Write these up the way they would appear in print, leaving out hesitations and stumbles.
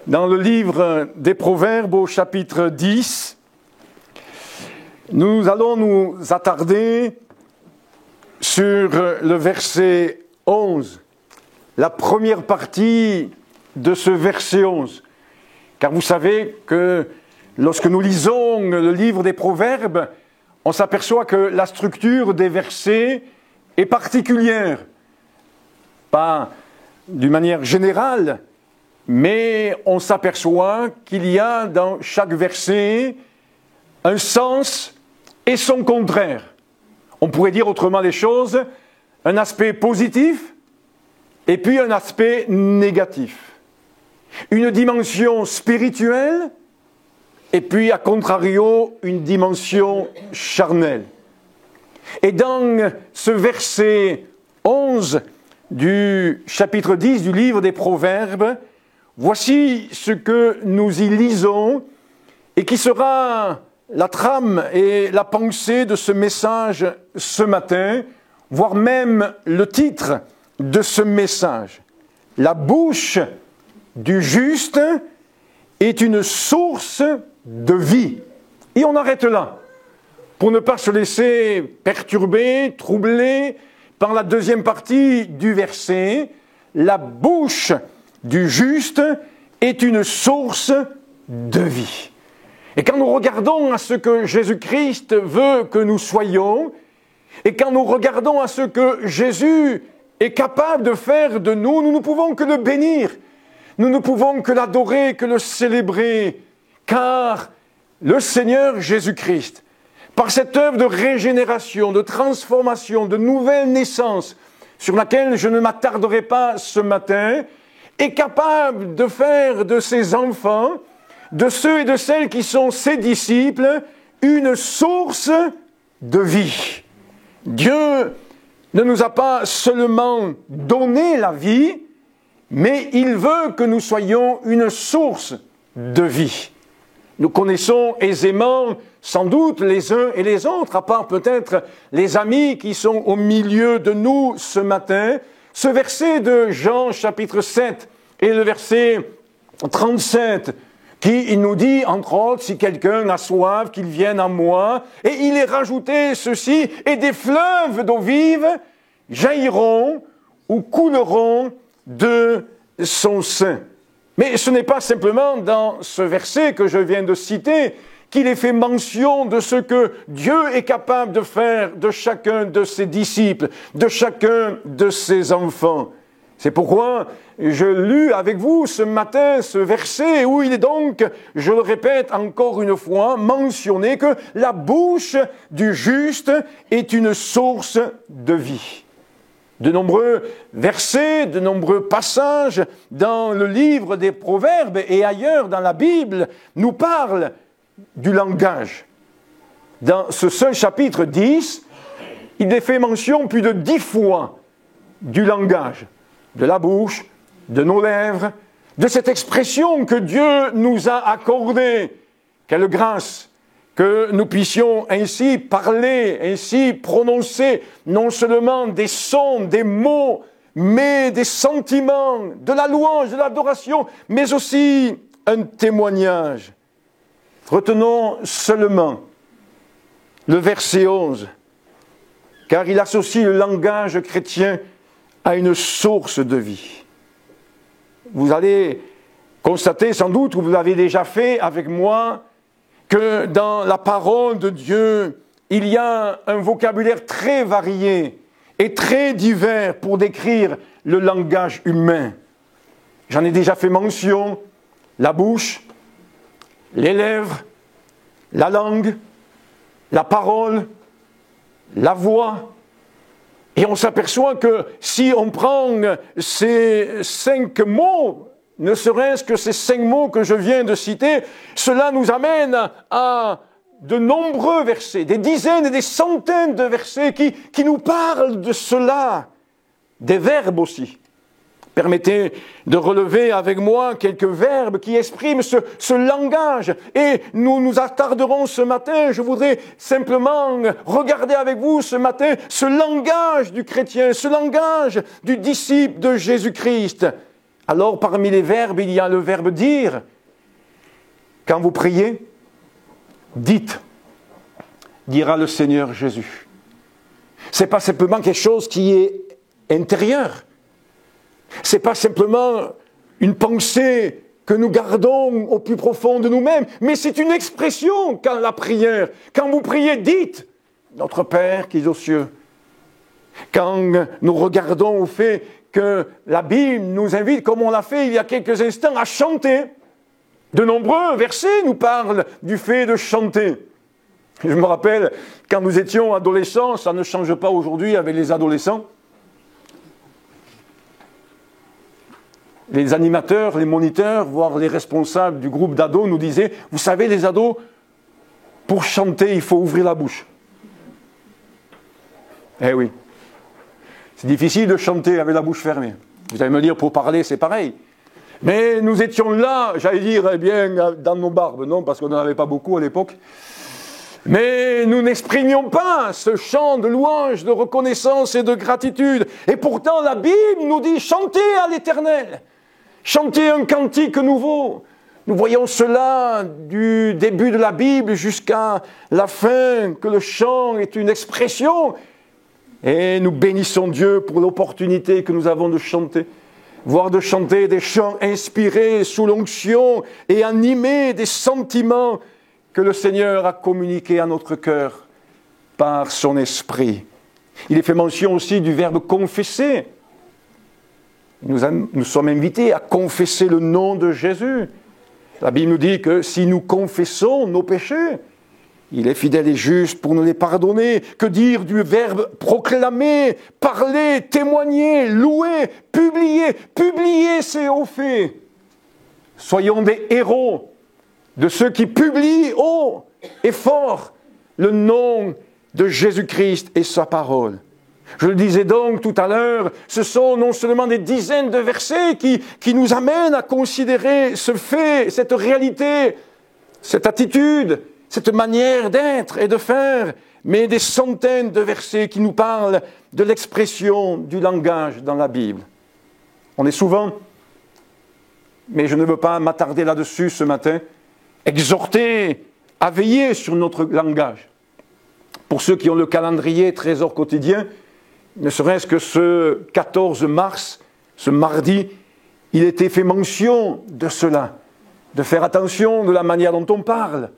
Dans le livre des Proverbes au chapitre 10, nous allons nous attarder sur le verset 11, la première partie de ce verset 11. Car vous savez que lorsque nous lisons le livre des Proverbes, on s'aperçoit que la structure des versets est particulière. Pas d'une manière générale, mais on s'aperçoit qu'il y a dans chaque verset un sens et son contraire. On pourrait dire autrement les choses, un aspect positif et puis un aspect négatif. Une dimension spirituelle et puis, à contrario, une dimension charnelle. Et dans ce verset 11 du chapitre 10 du livre des Proverbes, voici ce que nous y lisons et qui sera la trame et la pensée de ce message ce matin, voire même le titre de ce message. La bouche du juste est une source de vie. Et on arrête là, pour ne pas se laisser perturber, troubler par la deuxième partie du verset. La bouche du juste est une source de vie. Et quand nous regardons à ce que Jésus-Christ veut que nous soyons, et quand nous regardons à ce que Jésus est capable de faire de nous, nous ne pouvons que le bénir. Nous ne pouvons que l'adorer, que le célébrer, car le Seigneur Jésus-Christ, par cette œuvre de régénération, de transformation, de nouvelle naissance, sur laquelle je ne m'attarderai pas ce matin, est capable de faire de ses enfants, de ceux et de celles qui sont ses disciples, une source de vie. Dieu ne nous a pas seulement donné la vie, mais il veut que nous soyons une source de vie. Nous connaissons aisément, sans doute, les uns et les autres, à part peut-être les amis qui sont au milieu de nous ce matin, ce verset de Jean chapitre 7 et le verset 37, qui nous dit, entre autres, si quelqu'un a soif, qu'il vienne à moi, et il est rajouté ceci, et des fleuves d'eau vive jailliront ou couleront de son sein. Mais ce n'est pas simplement dans ce verset que je viens de citer qu'il est fait mention de ce que Dieu est capable de faire de chacun de ses disciples, de chacun de ses enfants. C'est pourquoi je lus avec vous ce matin ce verset où il est donc, je le répète encore une fois, mentionné que la bouche du juste est une source de vie. De nombreux versets, de nombreux passages dans le livre des Proverbes et ailleurs dans la Bible nous parlent du langage. Dans ce seul chapitre 10, il est fait mention plus de 10 fois du langage, de la bouche, de nos lèvres, de cette expression que Dieu nous a accordée. Quelle grâce! Que nous puissions ainsi parler, ainsi prononcer non seulement des sons, des mots, mais des sentiments, de la louange, de l'adoration, mais aussi un témoignage. Retenons seulement le verset 11, car il associe le langage chrétien à une source de vie. Vous allez constater sans doute, ou vous l'avez déjà fait avec moi, que dans la parole de Dieu, il y a un vocabulaire très varié et très divers pour décrire le langage humain. J'en ai déjà fait mention, la bouche, les lèvres, la langue, la parole, la voix. Et on s'aperçoit que si on prend ces 5 mots, ne serait-ce que ces 5 mots que je viens de citer, cela nous amène à de nombreux versets, des dizaines et des centaines de versets qui nous parlent de cela, des verbes aussi. Permettez de relever avec moi quelques verbes qui expriment ce langage. Et nous nous attarderons ce matin, je voudrais simplement regarder avec vous ce matin ce langage du chrétien, ce langage du disciple de Jésus-Christ. Alors parmi les verbes, il y a le verbe dire. Quand vous priez, dites, dira le Seigneur Jésus. Ce n'est pas simplement quelque chose qui est intérieur. Ce n'est pas simplement une pensée que nous gardons au plus profond de nous-mêmes, mais c'est une expression quand la prière. Quand vous priez, dites, notre Père qui est aux cieux. Quand nous regardons au fait que la Bible nous invite, comme on l'a fait il y a quelques instants, à chanter. De nombreux versets nous parlent du fait de chanter. Je me rappelle, quand nous étions adolescents, ça ne change pas aujourd'hui avec les adolescents, les animateurs, les moniteurs, voire les responsables du groupe d'ados nous disaient, vous savez les ados, pour chanter, il faut ouvrir la bouche. Eh oui. C'est difficile de chanter avec la bouche fermée. Vous allez me dire, pour parler, c'est pareil. Mais nous étions là, j'allais dire, eh bien, dans nos barbes, non, parce qu'on n'en avait pas beaucoup à l'époque. Mais nous n'exprimions pas ce chant de louange, de reconnaissance et de gratitude. Et pourtant, la Bible nous dit, chantez à l'Éternel. Chantez un cantique nouveau. Nous voyons cela du début de la Bible jusqu'à la fin, que le chant est une expression. Et nous bénissons Dieu pour l'opportunité que nous avons de chanter, voire de chanter des chants inspirés sous l'onction et animés des sentiments que le Seigneur a communiqués à notre cœur par son esprit. Il est fait mention aussi du verbe confesser. Nous sommes invités à confesser le nom de Jésus. La Bible nous dit que si nous confessons nos péchés, il est fidèle et juste pour nous les pardonner. Que dire du verbe proclamer, parler, témoigner, louer, publier. Publier, c'est au fait. Soyons des héros de ceux qui publient haut et fort le nom de Jésus-Christ et sa parole. Je le disais donc tout à l'heure, ce sont non seulement des dizaines de versets qui nous amènent à considérer ce fait, cette réalité, cette attitude, cette manière d'être et de faire, mais des centaines de versets qui nous parlent de l'expression du langage dans la Bible. On est souvent, mais je ne veux pas m'attarder là-dessus ce matin, exhortés à veiller sur notre langage. Pour ceux qui ont le calendrier Trésor quotidien, ne serait-ce que ce 14 mars, ce mardi, il était fait mention de cela, de faire attention de la manière dont on parle.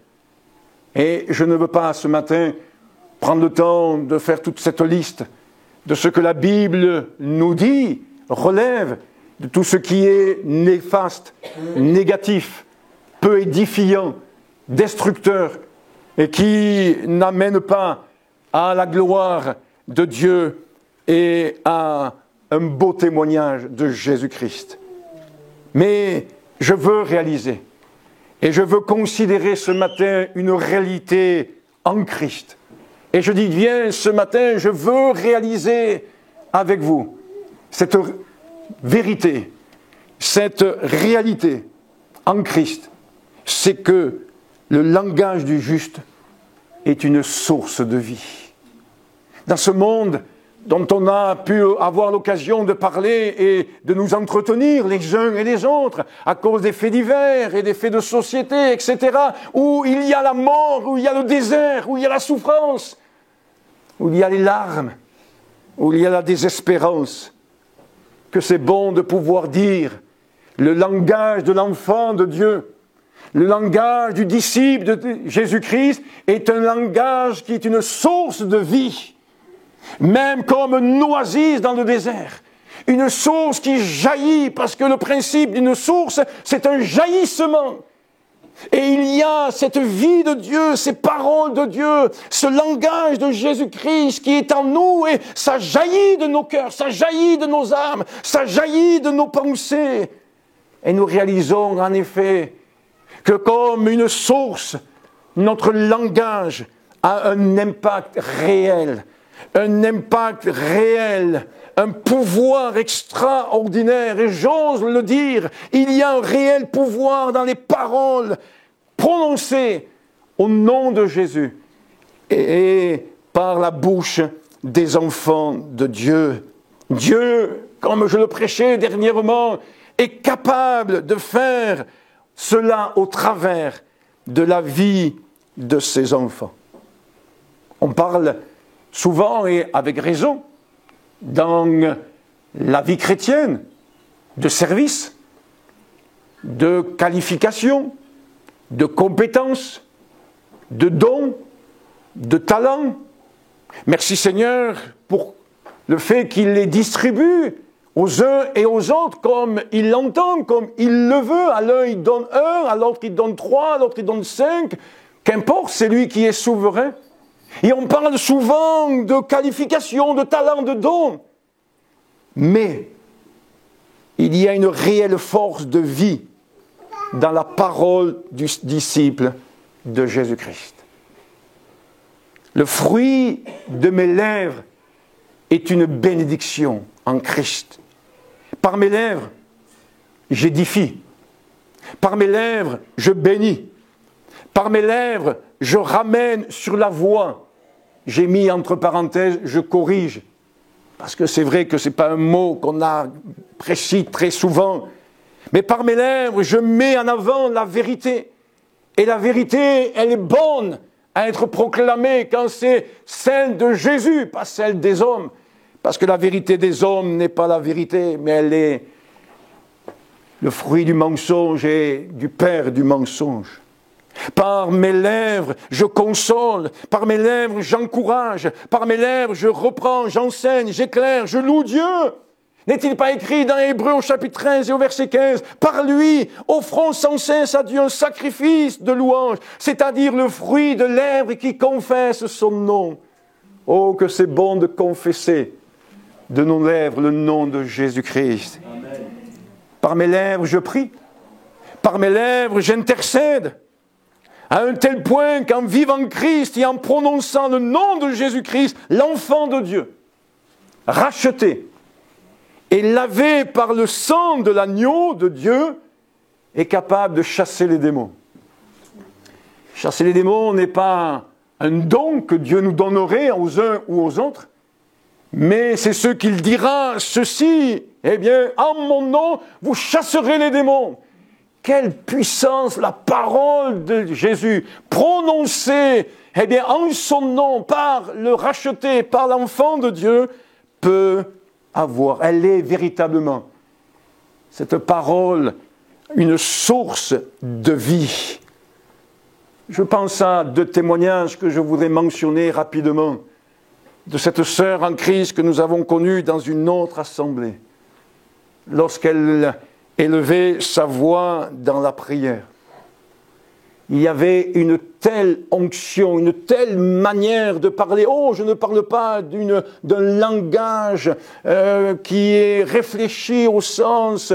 Et je ne veux pas ce matin prendre le temps de faire toute cette liste de ce que la Bible nous dit, relève de tout ce qui est néfaste, négatif, peu édifiant, destructeur et qui n'amène pas à la gloire de Dieu et à un beau témoignage de Jésus-Christ. Mais je veux réaliser et je veux considérer ce matin une réalité en Christ. Et je dis bien ce matin, je veux réaliser avec vous cette vérité, cette réalité en Christ. C'est que le langage du juste est une source de vie. Dans ce monde dont on a pu avoir l'occasion de parler et de nous entretenir les uns et les autres à cause des faits divers et des faits de société, etc., où il y a la mort, où il y a le désert, où il y a la souffrance, où il y a les larmes, où il y a la désespérance, que c'est bon de pouvoir dire le langage de l'enfant de Dieu, le langage du disciple de Jésus-Christ est un langage qui est une source de vie. Même comme une oasis dans le désert. Une source qui jaillit, parce que le principe d'une source, c'est un jaillissement. Et il y a cette vie de Dieu, ces paroles de Dieu, ce langage de Jésus-Christ qui est en nous, et ça jaillit de nos cœurs, ça jaillit de nos âmes, ça jaillit de nos pensées. Et nous réalisons en effet que comme une source, notre langage a un impact réel. Un impact réel, un pouvoir extraordinaire, et j'ose le dire, il y a un réel pouvoir dans les paroles prononcées au nom de Jésus et par la bouche des enfants de Dieu. Dieu, comme je le prêchais dernièrement, est capable de faire cela au travers de la vie de ses enfants. On parle souvent et avec raison dans la vie chrétienne de service, de qualification, de compétences, de dons, de talents. Merci Seigneur pour le fait qu'il les distribue aux uns et aux autres comme il l'entend, comme il le veut. À l'un il donne 1, à l'autre il donne 3, à l'autre il donne 5. Qu'importe, c'est lui qui est souverain. Et on parle souvent de qualification, de talent, de dons. Mais il y a une réelle force de vie dans la parole du disciple de Jésus-Christ. Le fruit de mes lèvres est une bénédiction en Christ. Par mes lèvres, j'édifie. Par mes lèvres, je bénis. Par mes lèvres, je ramène sur la voie. J'ai mis entre parenthèses, je corrige. Parce que c'est vrai que ce n'est pas un mot qu'on a précis très souvent. Mais par mes lèvres, je mets en avant la vérité. Et la vérité, elle est bonne à être proclamée quand c'est celle de Jésus, pas celle des hommes. Parce que la vérité des hommes n'est pas la vérité, mais elle est le fruit du mensonge et du père du mensonge. Par mes lèvres, je console. Par mes lèvres, j'encourage. Par mes lèvres, je reprends, j'enseigne, j'éclaire, je loue Dieu. N'est-il pas écrit dans Hébreux au chapitre 13 et au verset 15 « Par lui, offrons sans cesse à Dieu un sacrifice de louange, c'est-à-dire le fruit de lèvres qui confesse son nom. » Oh, que c'est bon de confesser de nos lèvres le nom de Jésus-Christ. Amen. Par mes lèvres, je prie. Par mes lèvres, j'intercède. À un tel point qu'en vivant Christ et en prononçant le nom de Jésus-Christ, l'enfant de Dieu, racheté et lavé par le sang de l'agneau de Dieu, est capable de chasser les démons. Chasser les démons n'est pas un don que Dieu nous donnerait aux uns ou aux autres, mais c'est ce qu'il dira, ceci, eh bien, en mon nom, vous chasserez les démons. Quelle puissance la parole de Jésus, prononcée, eh bien, en son nom, par le racheté, par l'enfant de Dieu, peut avoir. Elle est véritablement, cette parole, une source de vie. Je pense à 2 témoignages que je voudrais mentionner rapidement de cette sœur en Christ que nous avons connue dans une autre assemblée, lorsqu'elle élevait sa voix dans la prière. Il y avait une telle onction, une telle manière de parler. Oh, je ne parle pas d'un langage qui est réfléchi au sens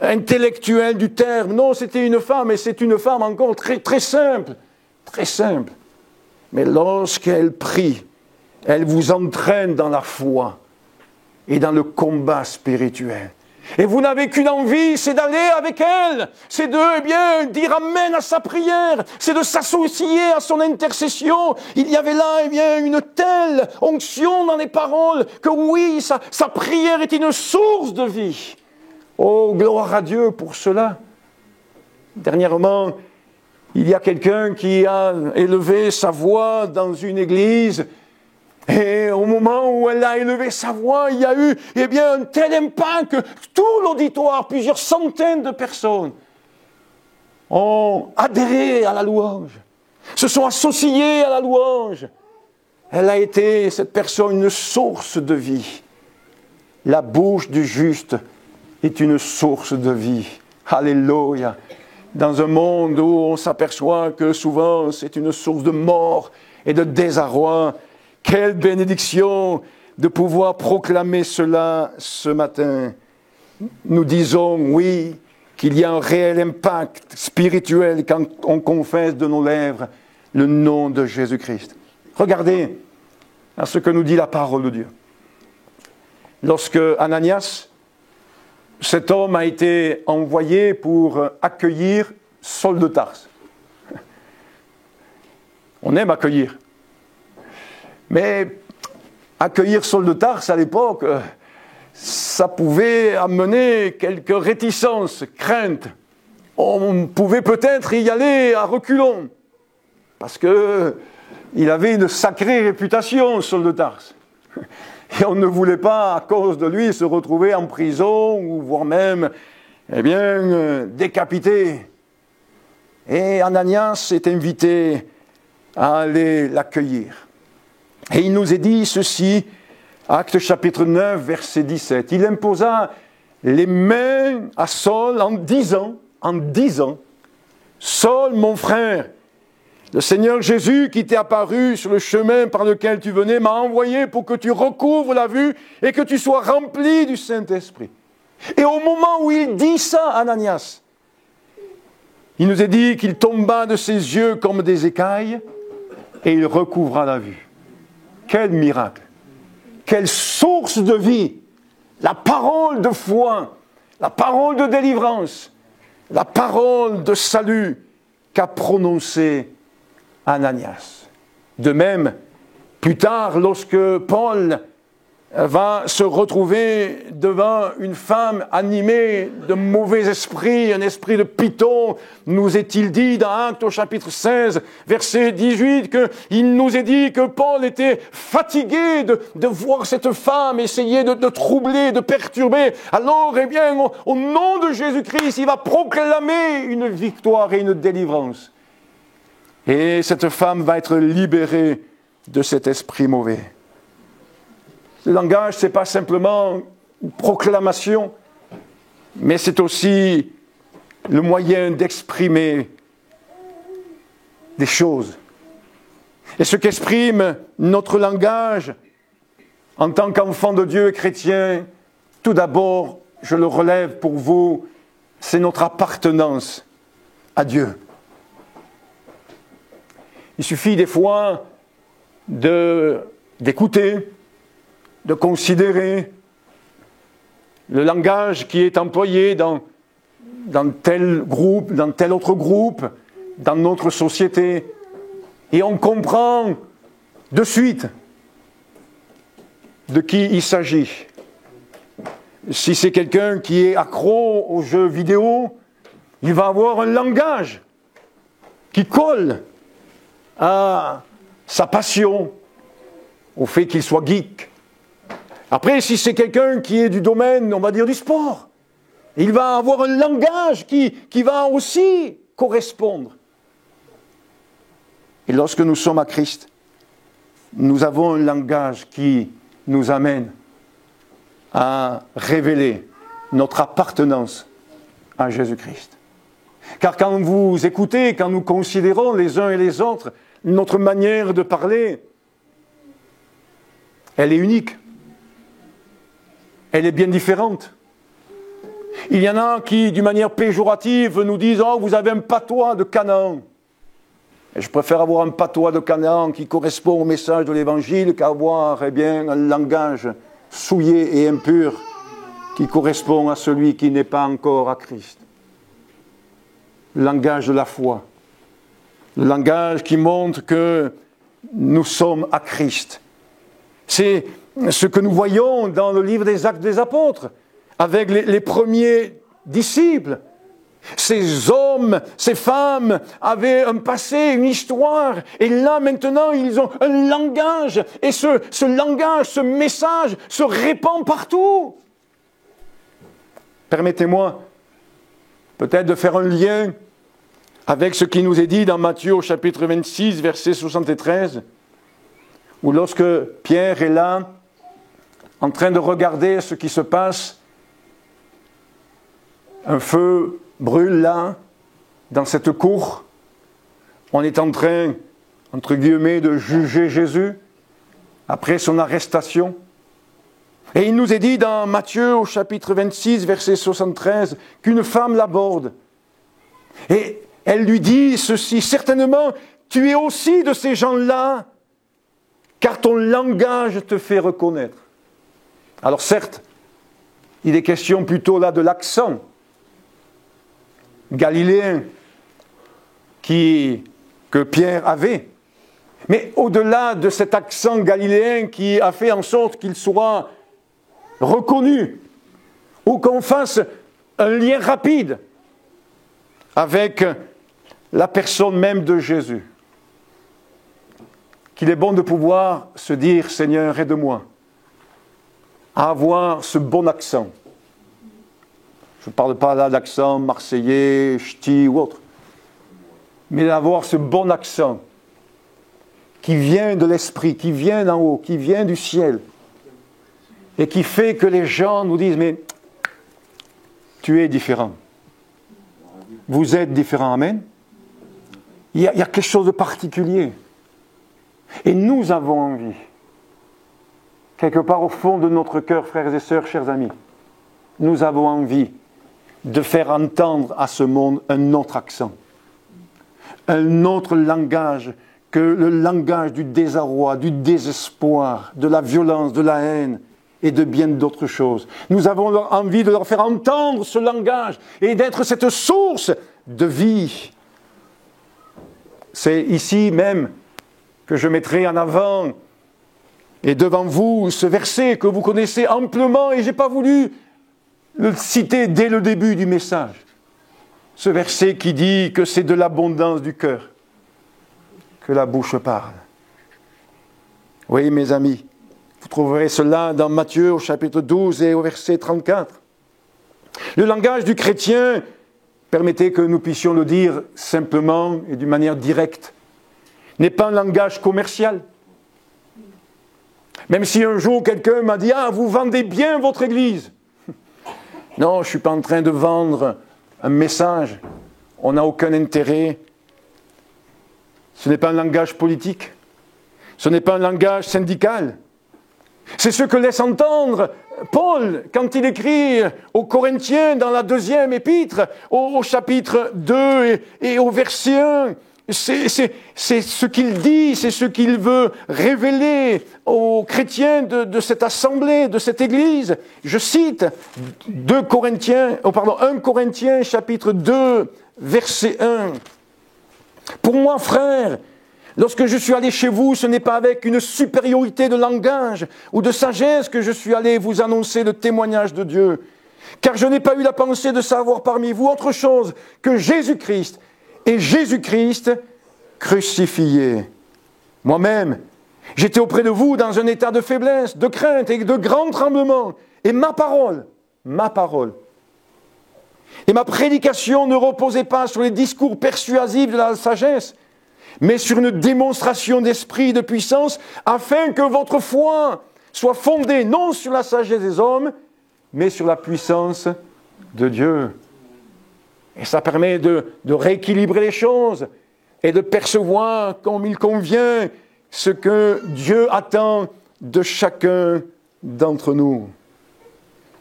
intellectuel du terme. Non, c'était une femme, et c'est une femme encore très, très simple. Très simple. Mais lorsqu'elle prie, elle vous entraîne dans la foi et dans le combat spirituel. Et vous n'avez qu'une envie, c'est d'aller avec elle. C'est de, eh bien, dire amen à sa prière. C'est de s'associer à son intercession. Il y avait là, eh bien, une telle onction dans les paroles que oui, sa prière est une source de vie. Oh, gloire à Dieu pour cela. Dernièrement, il y a quelqu'un qui a élevé sa voix dans une église. Et au moment où elle a élevé sa voix, il y a eu, eh bien, un tel impact que tout l'auditoire, plusieurs centaines de personnes, ont adhéré à la louange, se sont associés à la louange. Elle a été, cette personne, une source de vie. La bouche du juste est une source de vie. Alléluia. Dans un monde où on s'aperçoit que souvent c'est une source de mort et de désarroi, quelle bénédiction de pouvoir proclamer cela ce matin. Nous disons, oui, qu'il y a un réel impact spirituel quand on confesse de nos lèvres le nom de Jésus-Christ. Regardez à ce que nous dit la parole de Dieu. Lorsque Ananias, cet homme a été envoyé pour accueillir Saul de Tarse. On aime accueillir. Mais accueillir Saul de Tarse à l'époque, ça pouvait amener quelques réticences, craintes. On pouvait peut-être y aller à reculons, parce qu'il avait une sacrée réputation, Saul de Tarse. Et on ne voulait pas, à cause de lui, se retrouver en prison, ou voire même, décapité. Et Ananias est invité à aller l'accueillir. Et il nous est dit ceci, Actes chapitre 9, verset 17. Il imposa les mains à Saul en disant, Saul, mon frère, le Seigneur Jésus qui t'est apparu sur le chemin par lequel tu venais m'a envoyé pour que tu recouvres la vue et que tu sois rempli du Saint-Esprit. Et au moment où il dit ça, Ananias, il nous est dit qu'il tomba de ses yeux comme des écailles et il recouvra la vue. Quel miracle! Quelle source de vie! La parole de foi, la parole de délivrance, la parole de salut qu'a prononcée Ananias. De même, plus tard, lorsque Paul va se retrouver devant une femme animée de mauvais esprits, un esprit de python, nous est-il dit dans Actes au chapitre 16, verset 18, qu'il nous est dit que Paul était fatigué de voir cette femme essayer de troubler, de perturber. Alors, au nom de Jésus-Christ, il va proclamer une victoire et une délivrance. Et cette femme va être libérée de cet esprit mauvais. Le langage, ce n'est pas simplement une proclamation, mais c'est aussi le moyen d'exprimer des choses. Et ce qu'exprime notre langage en tant qu'enfant de Dieu et chrétien, tout d'abord, je le relève pour vous, c'est notre appartenance à Dieu. Il suffit des fois d'écouter, de considérer le langage qui est employé dans tel groupe, dans tel autre groupe, dans notre société. Et on comprend de suite de qui il s'agit. Si c'est quelqu'un qui est accro aux jeux vidéo, il va avoir un langage qui colle à sa passion, au fait qu'il soit geek. Après, si c'est quelqu'un qui est du domaine, on va dire, du sport, il va avoir un langage qui va aussi correspondre. Et lorsque nous sommes à Christ, nous avons un langage qui nous amène à révéler notre appartenance à Jésus-Christ. Car quand vous écoutez, quand nous considérons les uns et les autres, notre manière de parler, elle est unique. Elle est bien différente. Il y en a qui, d'une manière péjorative, nous disent « Oh, vous avez un patois de Canaan ». Et je préfère avoir un patois de Canaan qui correspond au message de l'Évangile qu'avoir un langage souillé et impur qui correspond à celui qui n'est pas encore à Christ. Le langage de la foi. Le langage qui montre que nous sommes à Christ. C'est ce que nous voyons dans le livre des Actes des Apôtres, avec les premiers disciples. Ces hommes, ces femmes avaient un passé, une histoire, et là maintenant ils ont un langage, et ce langage, ce message se répand partout. Permettez-moi peut-être de faire un lien avec ce qui nous est dit dans Matthieu au chapitre 26, verset 73, où lorsque Pierre est là, en train de regarder ce qui se passe, un feu brûle là, dans cette cour, on est en train, entre guillemets, de juger Jésus, après son arrestation. Et il nous est dit dans Matthieu au chapitre 26, verset 73, qu'une femme l'aborde. Et elle lui dit ceci, « Certainement, tu es aussi de ces gens-là, car ton langage te fait reconnaître. » Alors certes, il est question plutôt là de l'accent galiléen que Pierre avait. Mais au-delà de cet accent galiléen qui a fait en sorte qu'il soit reconnu, ou qu'on fasse un lien rapide avec la personne même de Jésus. Qu'il est bon de pouvoir se dire, Seigneur, aide-moi à avoir ce bon accent. Je ne parle pas là d'accent marseillais, ch'ti ou autre, mais d'avoir ce bon accent qui vient de l'esprit, qui vient d'en haut, qui vient du ciel, et qui fait que les gens nous disent, mais tu es différent. Vous êtes différent, amen. Il y a quelque chose de particulier. Et nous avons envie, quelque part au fond de notre cœur, frères et sœurs, chers amis, nous avons envie de faire entendre à ce monde un autre accent, un autre langage que le langage du désarroi, du désespoir, de la violence, de la haine et de bien d'autres choses. Nous avons envie de leur faire entendre ce langage et d'être cette source de vie. C'est ici même que je mettrai en avant et devant vous ce verset que vous connaissez amplement et je n'ai pas voulu le citer dès le début du message. Ce verset qui dit que c'est de l'abondance du cœur que la bouche parle. Oui, mes amis, vous trouverez cela dans Matthieu au chapitre 12 et au verset 34. Le langage du chrétien, permettez que nous puissions le dire simplement et d'une manière directe, n'est pas un langage commercial. Même si un jour quelqu'un m'a dit « Ah, vous vendez bien votre église !» Non, je ne suis pas en train de vendre un message. On n'a aucun intérêt. Ce n'est pas un langage politique. Ce n'est pas un langage syndical. C'est ce que laisse entendre Paul quand il écrit aux Corinthiens dans la 2e épître, au chapitre 2 et au verset 1. C'est ce qu'il dit, c'est ce qu'il veut révéler aux chrétiens de cette assemblée, de cette église. Je cite 1 Corinthiens chapitre 2, verset 1. « Pour moi, frères, lorsque je suis allé chez vous, ce n'est pas avec une supériorité de langage ou de sagesse que je suis allé vous annoncer le témoignage de Dieu, car je n'ai pas eu la pensée de savoir parmi vous autre chose que Jésus-Christ et Jésus-Christ crucifié. Moi-même, j'étais auprès de vous dans un état de faiblesse, de crainte et de grand tremblement, et ma parole, et ma prédication ne reposait pas sur les discours persuasifs de la sagesse, mais sur une démonstration d'esprit et de puissance, afin que votre foi soit fondée non sur la sagesse des hommes, mais sur la puissance de Dieu. Et ça permet de rééquilibrer les choses et de percevoir comme il convient ce que Dieu attend de chacun d'entre nous.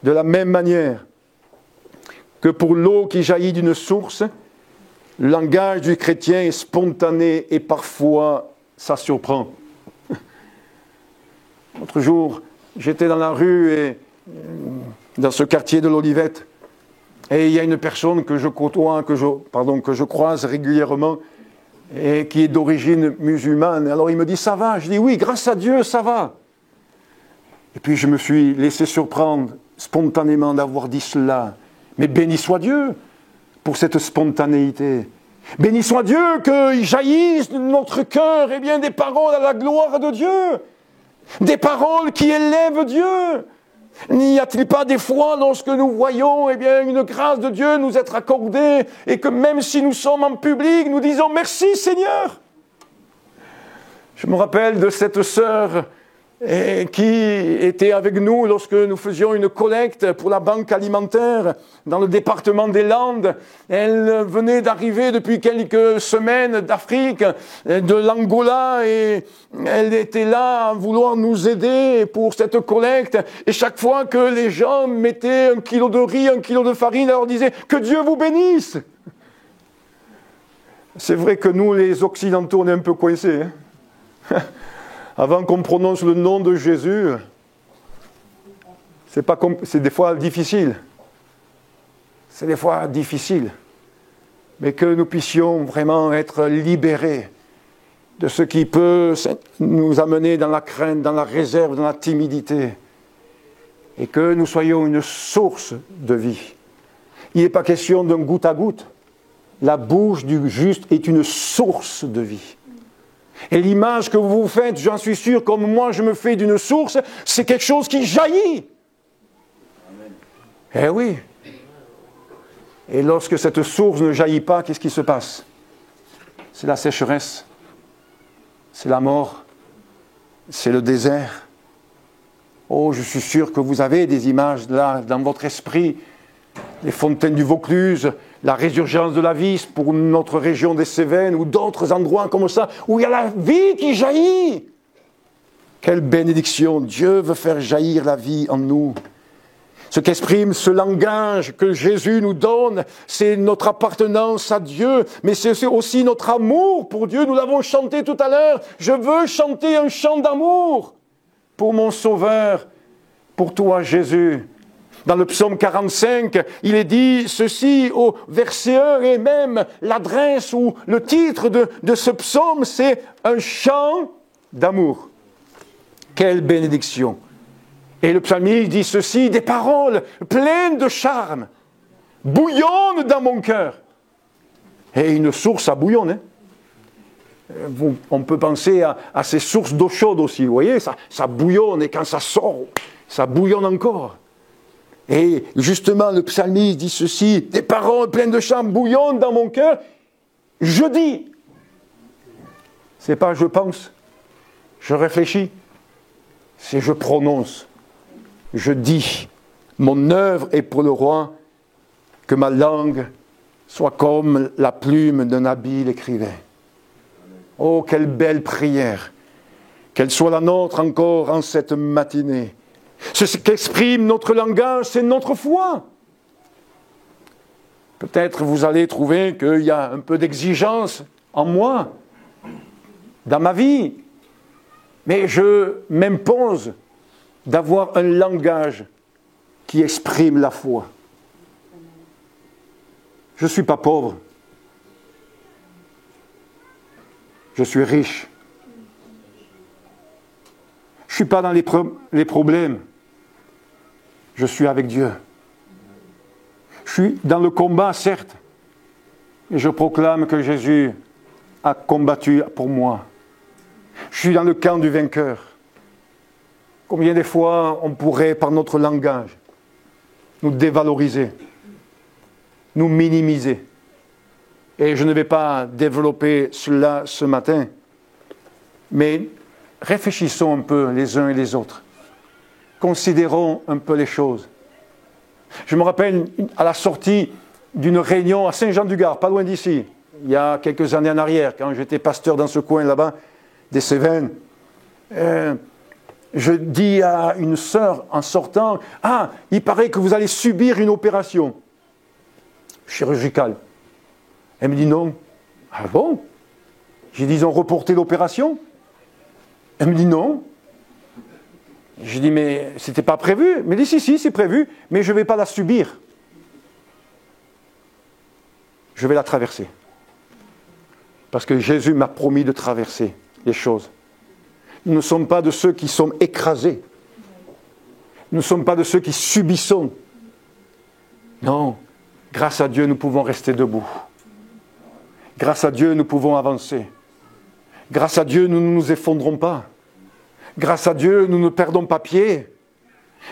De la même manière que pour l'eau qui jaillit d'une source, le langage du chrétien est spontané et parfois ça surprend. L'autre jour, j'étais dans la rue et dans ce quartier de l'Olivette et il y a une personne que je côtoie, que je croise régulièrement et qui est d'origine musulmane. Alors il me dit « ça va ?» Je dis « oui, grâce à Dieu, ça va ». Et puis je me suis laissé surprendre spontanément d'avoir dit cela. Mais béni soit Dieu pour cette spontanéité. Béni soit Dieu qu'il jaillisse de notre cœur des paroles à la gloire de Dieu. Des paroles qui élèvent Dieu. N'y a-t-il pas des fois lorsque nous voyons une grâce de Dieu nous être accordée et que même si nous sommes en public, nous disons merci Seigneur. Je me rappelle de cette sœur qui était avec nous lorsque nous faisions une collecte pour la banque alimentaire dans le département des Landes. Elle venait d'arriver depuis quelques semaines d'Afrique, de l'Angola, et elle était là à vouloir nous aider pour cette collecte. Et chaque fois que les gens mettaient 1 kilo de riz, 1 kilo de farine, elle leur disait « Que Dieu vous bénisse !» C'est vrai que nous, les Occidentaux, on est un peu coincés. Avant qu'on prononce le nom de Jésus, c'est des fois difficile. C'est des fois difficile. Mais que nous puissions vraiment être libérés de ce qui peut nous amener dans la crainte, dans la réserve, dans la timidité. et que nous soyons une source de vie. Il n'est pas question d'un goutte à goutte. La bouche du juste est une source de vie. Et l'image que vous vous faites, j'en suis sûr, comme moi je me fais d'une source, c'est quelque chose qui jaillit. Amen. Eh oui. Et lorsque cette source ne jaillit pas, qu'est-ce qui se passe? C'est la sécheresse, c'est la mort, c'est le désert. Oh, je suis sûr que vous avez des images là dans votre esprit, les fontaines du Vaucluse, la résurgence de la Vis pour notre région des Cévennes ou d'autres endroits comme ça, où il y a la vie qui jaillit. Quelle bénédiction! Dieu veut faire jaillir la vie en nous. Ce qu'exprime ce langage que Jésus nous donne, c'est notre appartenance à Dieu, mais c'est aussi notre amour pour Dieu. Nous l'avons chanté tout à l'heure. Je veux chanter un chant d'amour pour mon Sauveur, pour toi Jésus. Dans le psaume 45, il est dit ceci au verset 1, et même l'adresse ou le titre de ce psaume, c'est un chant d'amour. Quelle bénédiction! Et le psalmiste dit ceci, des paroles pleines de charme, bouillonnent dans mon cœur. Et une source à bouillonner. On peut penser à ces sources d'eau chaude aussi, vous voyez, ça bouillonne et quand ça sort, ça bouillonne encore. Et justement, le psalmiste dit ceci, des paroles pleines de charme bouillonnent dans mon cœur. Je dis, c'est pas je pense, je réfléchis, c'est je prononce. Je dis, mon œuvre est pour le roi, que ma langue soit comme la plume d'un habile écrivain. Oh, quelle belle prière! Qu'elle soit la nôtre encore en cette matinée. Ce qu'exprime notre langage, c'est notre foi. Peut-être vous allez trouver qu'il y a un peu d'exigence en moi, dans ma vie, mais je m'impose d'avoir un langage qui exprime la foi. Je ne suis pas pauvre. Je suis riche. Je ne suis pas dans les problèmes. Je suis avec Dieu. Je suis dans le combat, certes, et je proclame que Jésus a combattu pour moi. Je suis dans le camp du vainqueur. Combien de fois on pourrait, par notre langage, nous dévaloriser, nous minimiser. Et je ne vais pas développer cela ce matin, mais réfléchissons un peu les uns et les autres. Considérons un peu les choses. Je me rappelle à la sortie d'une réunion à Saint-Jean-du-Gard, pas loin d'ici, il y a quelques années en arrière, quand j'étais pasteur dans ce coin là-bas, des Cévennes, je dis à une sœur en sortant, « Ah, il paraît que vous allez subir une opération chirurgicale. » Elle me dit « Non. » « Ah bon ?» J'ai dit « Ils ont reporté l'opération ?» Elle me dit « Non. » J'ai dit « Mais c'était pas prévu ?» Elle me dit « Si, c'est prévu, mais je ne vais pas la subir. Je vais la traverser. Parce que Jésus m'a promis de traverser les choses. Nous ne sommes pas de ceux qui sont écrasés. Nous ne sommes pas de ceux qui subissons. Non, grâce à Dieu, nous pouvons rester debout. Grâce à Dieu, nous pouvons avancer. Grâce à Dieu, nous ne nous effondrons pas. Grâce à Dieu, nous ne perdons pas pied.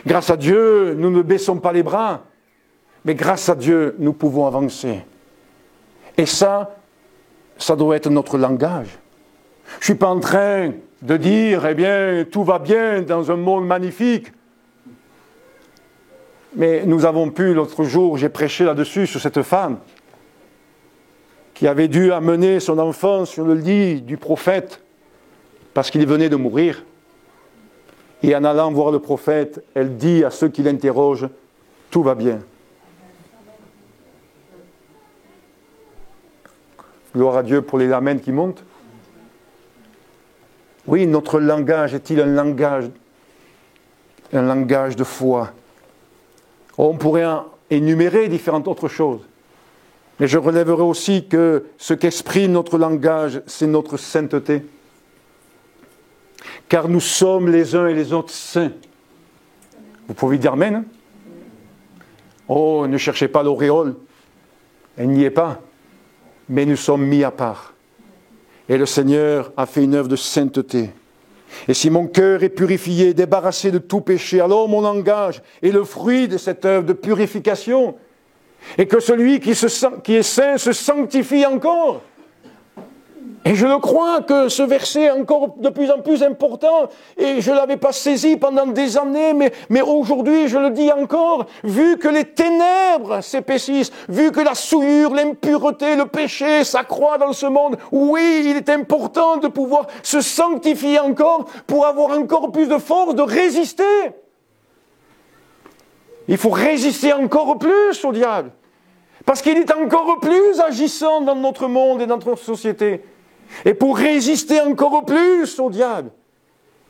Grâce à Dieu, nous ne baissons pas les bras. Mais grâce à Dieu, nous pouvons avancer. Et ça doit être notre langage. Je ne suis pas en train de dire, eh bien, tout va bien dans un monde magnifique. Mais nous avons pu, l'autre jour, j'ai prêché là-dessus, sur cette femme qui avait dû amener son enfant sur le lit du prophète parce qu'il venait de mourir. Et en allant voir le prophète, elle dit à ceux qui l'interrogent, « Tout va bien. » Gloire à Dieu pour les amens qui montent. Oui, notre langage est-il un langage de foi? On pourrait énumérer différentes autres choses. Mais je relèverai aussi que ce qu'exprime notre langage, c'est notre sainteté. Car nous sommes les uns et les autres saints. Vous pouvez dire Amen. Oh, ne cherchez pas l'auréole. Elle n'y est pas. Mais nous sommes mis à part. Et le Seigneur a fait une œuvre de sainteté. Et si mon cœur est purifié, débarrassé de tout péché, alors mon langage est le fruit de cette œuvre de purification. Et que celui qui est saint se sanctifie encore. Et je le crois que ce verset est encore de plus en plus important. Et je ne l'avais pas saisi pendant des années, mais aujourd'hui je le dis encore. Vu que les ténèbres s'épaississent, vu que la souillure, l'impureté, le péché s'accroît dans ce monde, oui, il est important de pouvoir se sanctifier encore pour avoir encore plus de force de résister. Il faut résister encore plus au diable. Parce qu'il est encore plus agissant dans notre monde et dans notre société. Et pour résister encore plus au diable,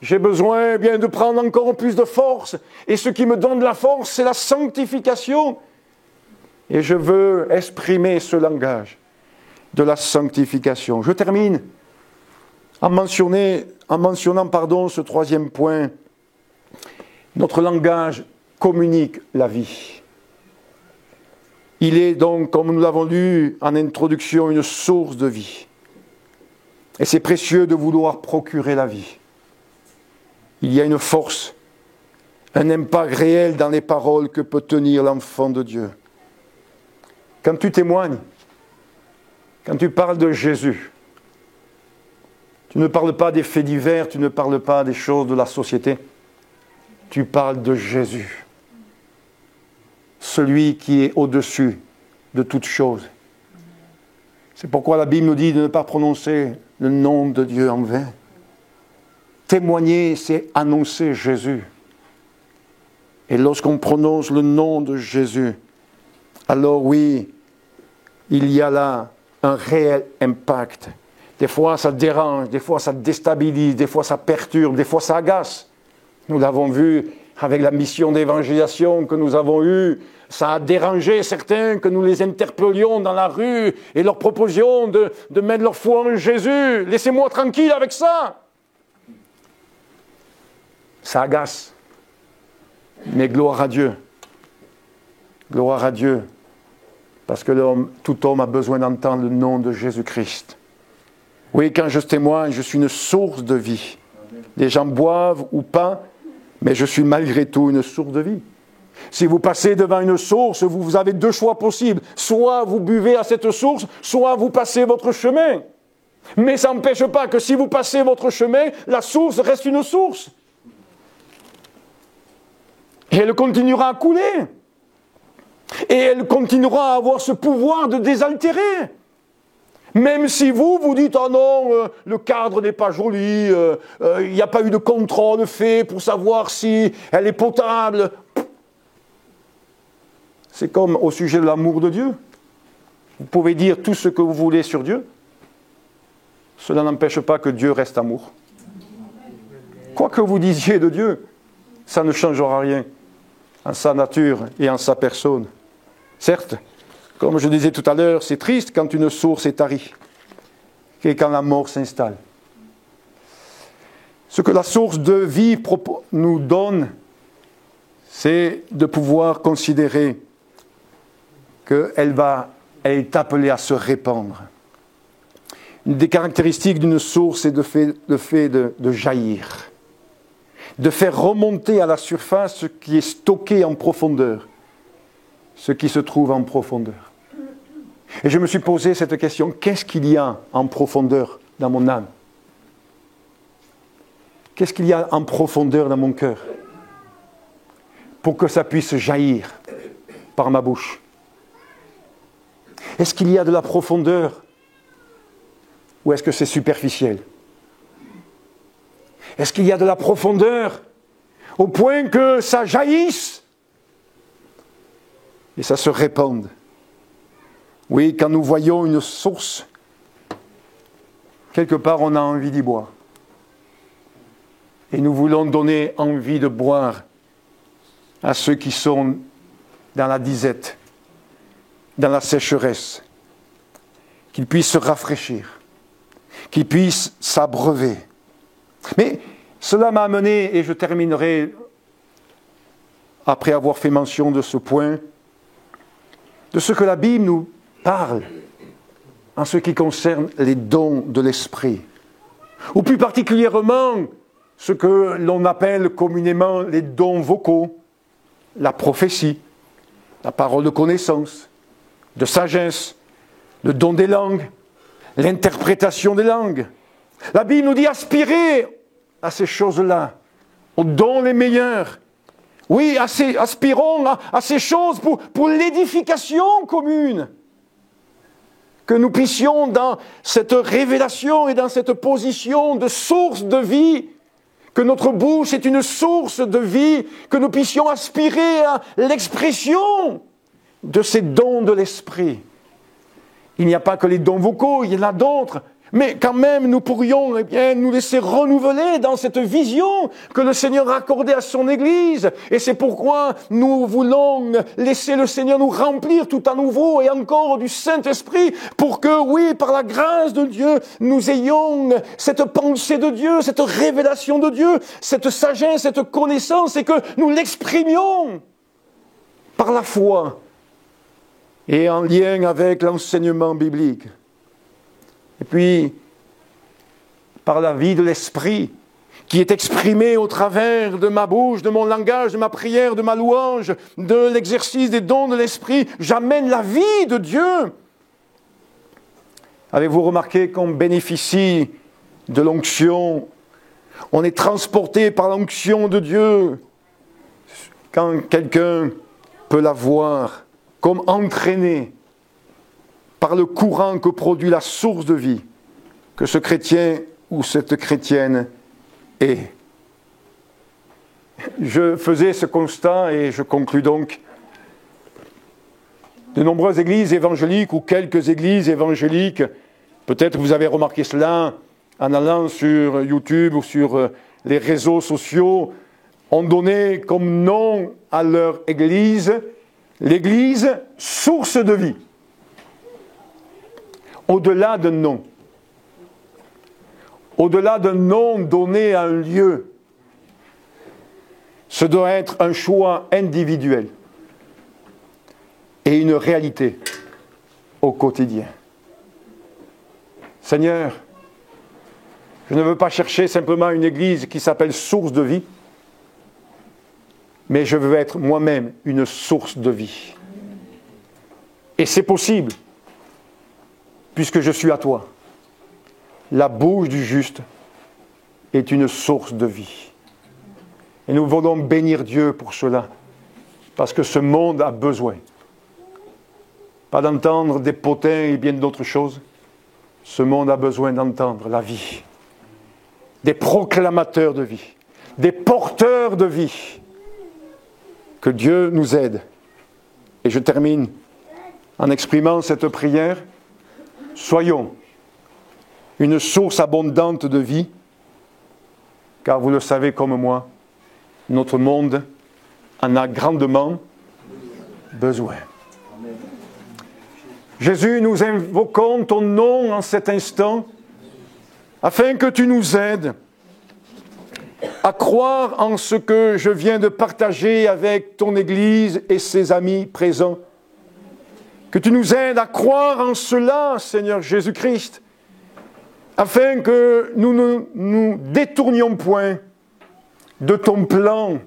j'ai besoin bien de prendre encore plus de force. Et ce qui me donne la force, c'est la sanctification. Et je veux exprimer ce langage de la sanctification. Je termine en mentionnant ce troisième point. Notre langage communique la vie. Il est donc, comme nous l'avons lu en introduction, une source de vie. Et c'est précieux de vouloir procurer la vie. Il y a une force, un impact réel dans les paroles que peut tenir l'enfant de Dieu. Quand tu témoignes, quand tu parles de Jésus, tu ne parles pas des faits divers, tu ne parles pas des choses de la société, tu parles de Jésus. Celui qui est au-dessus de toutes choses. C'est pourquoi la Bible nous dit de ne pas prononcer le nom de Dieu en vain. Témoigner, c'est annoncer Jésus. Et lorsqu'on prononce le nom de Jésus, alors oui, il y a là un réel impact. Des fois, ça dérange, des fois, ça déstabilise, des fois, ça perturbe, des fois, ça agace. Nous l'avons vu avec la mission d'évangélisation que nous avons eue. Ça a dérangé certains que nous les interpellions dans la rue et leur proposions de mettre leur foi en Jésus. Laissez-moi tranquille avec ça. Ça agace. Mais gloire à Dieu. Gloire à Dieu. Parce que tout homme a besoin d'entendre le nom de Jésus-Christ. Oui, quand je témoigne, je suis une source de vie. Les gens boivent ou pas, mais je suis malgré tout une source de vie. Si vous passez devant une source, vous avez deux choix possibles. Soit vous buvez à cette source, soit vous passez votre chemin. Mais ça n'empêche pas que si vous passez votre chemin, la source reste une source. Et elle continuera à couler. Et elle continuera à avoir ce pouvoir de désaltérer. Même si vous dites « Ah non, le cadre n'est pas joli, il n'y a pas eu de contrôle fait pour savoir si elle est potable. » C'est comme au sujet de l'amour de Dieu. Vous pouvez dire tout ce que vous voulez sur Dieu. Cela n'empêche pas que Dieu reste amour. Quoi que vous disiez de Dieu, ça ne changera rien en sa nature et en sa personne. Certes, comme je disais tout à l'heure, c'est triste quand une source est tarie et quand la mort s'installe. Ce que la source de vie nous donne, c'est de pouvoir considérer qu'elle est appelée à se répandre. Une des caractéristiques d'une source est le fait de jaillir, de faire remonter à la surface ce qui est stocké en profondeur, ce qui se trouve en profondeur. Et je me suis posé cette question, qu'est-ce qu'il y a en profondeur dans mon âme? Qu'est-ce qu'il y a en profondeur dans mon cœur pour que ça puisse jaillir par ma bouche? Est-ce qu'il y a de la profondeur ou est-ce que c'est superficiel? Est-ce qu'il y a de la profondeur au point que ça jaillisse et ça se répande? Oui, quand nous voyons une source, quelque part on a envie d'y boire. Et nous voulons donner envie de boire à ceux qui sont dans la disette, dans la sécheresse, qu'ils puissent se rafraîchir, qu'ils puissent s'abreuver. Mais cela m'a amené, et je terminerai après avoir fait mention de ce point, de ce que la Bible nous parle en ce qui concerne les dons de l'Esprit, ou plus particulièrement ce que l'on appelle communément les dons vocaux, la prophétie, la parole de connaissance, de sagesse, le don des langues, l'interprétation des langues. La Bible nous dit aspirez à ces choses-là, aux dons les meilleurs. Oui, aspirons à ces choses pour l'édification commune. Que nous puissions dans cette révélation et dans cette position de source de vie, que notre bouche est une source de vie, que nous puissions aspirer à l'expression de ces dons de l'Esprit. Il n'y a pas que les dons vocaux, il y en a d'autres. Mais quand même, nous pourrions nous laisser renouveler dans cette vision que le Seigneur a accordée à son Église. Et c'est pourquoi nous voulons laisser le Seigneur nous remplir tout à nouveau et encore du Saint-Esprit pour que, oui, par la grâce de Dieu, nous ayons cette pensée de Dieu, cette révélation de Dieu, cette sagesse, cette connaissance et que nous l'exprimions par la foi et en lien avec l'enseignement biblique. Et puis, par la vie de l'Esprit, qui est exprimée au travers de ma bouche, de mon langage, de ma prière, de ma louange, de l'exercice des dons de l'Esprit, j'amène la vie de Dieu. Avez-vous remarqué qu'on bénéficie de l'onction? On est transporté par l'onction de Dieu quand quelqu'un peut la voir comme entraîné par le courant que produit la source de vie que ce chrétien ou cette chrétienne est. Je faisais ce constat et je conclus donc. De nombreuses églises évangéliques ou quelques églises évangéliques, peut-être vous avez remarqué cela en allant sur YouTube ou sur les réseaux sociaux, ont donné comme nom à leur église l'église source de vie. Au-delà d'un nom, au-delà d'un nom donné à un lieu, ce doit être un choix individuel et une réalité au quotidien. Seigneur, je ne veux pas chercher simplement une église qui s'appelle source de vie, mais je veux être moi-même une source de vie. Et c'est possible, puisque je suis à toi. La bouche du juste est une source de vie. Et nous voulons bénir Dieu pour cela, parce que ce monde a besoin. Pas d'entendre des potins et bien d'autres choses. Ce monde a besoin d'entendre la vie. Des proclamateurs de vie, des porteurs de vie. Que Dieu nous aide. Et je termine en exprimant cette prière. Soyons une source abondante de vie, car vous le savez comme moi, notre monde en a grandement besoin. Jésus, nous invoquons ton nom en cet instant, afin que tu nous aides à croire en ce que je viens de partager avec ton Église et ses amis présents. Que tu nous aides à croire en cela, Seigneur Jésus-Christ, afin que nous ne nous détournions point de ton plan,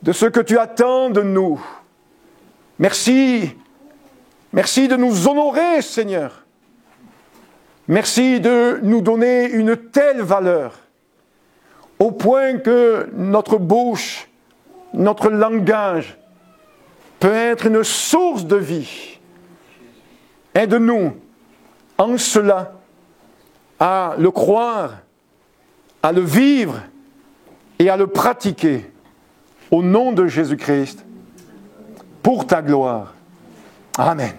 de ce que tu attends de nous. Merci. Merci de nous honorer, Seigneur. Merci de nous donner une telle valeur, au point que notre bouche, notre langage, peut être une source de vie. Aide-nous en cela à le croire, à le vivre et à le pratiquer au nom de Jésus-Christ pour ta gloire. Amen.